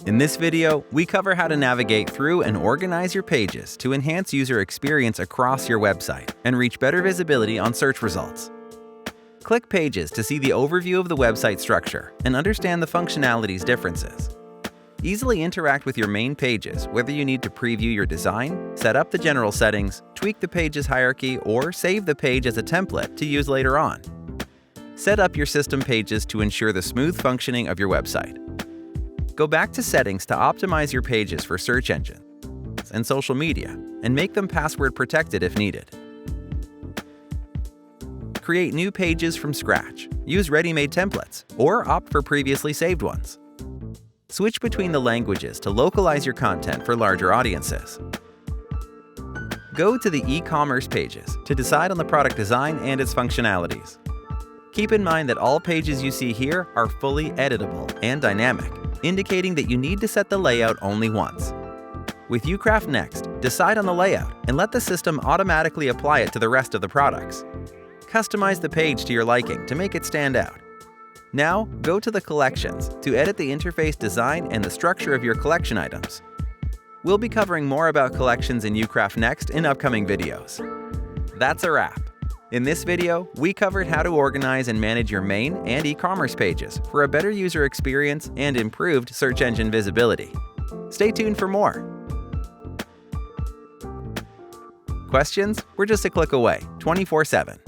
In this video, we cover how to navigate through and organize your pages to enhance user experience across your website and reach better visibility on search results. Click Pages to see the overview of the website structure and understand the functionality's differences. Easily interact with your main pages, whether you need to preview your design, set up the general settings, tweak the page's hierarchy, or save the page as a template to use later on. Set up your system pages to ensure the smooth functioning of your website. Go back to settings to optimize your pages for search engines and social media, and make them password protected if needed. Create new pages from scratch. Use ready-made templates, or opt for previously saved ones. Switch between the languages to localize your content for larger audiences. Go to the e-commerce pages to decide on the product design and its functionalities. Keep in mind that all pages you see here are fully editable and dynamic, indicating that you need to set the layout only once. With Ucraft Next, decide on the layout and let the system automatically apply it to the rest of the products. Customize the page to your liking to make it stand out. Now, go to the Collections to edit the interface design and the structure of your collection items. We'll be covering more about collections in Ucraft Next in upcoming videos. That's a wrap. In this video, we covered how to organize and manage your main and e-commerce pages for a better user experience and improved search engine visibility. Stay tuned for more. Questions? We're just a click away, 24/7.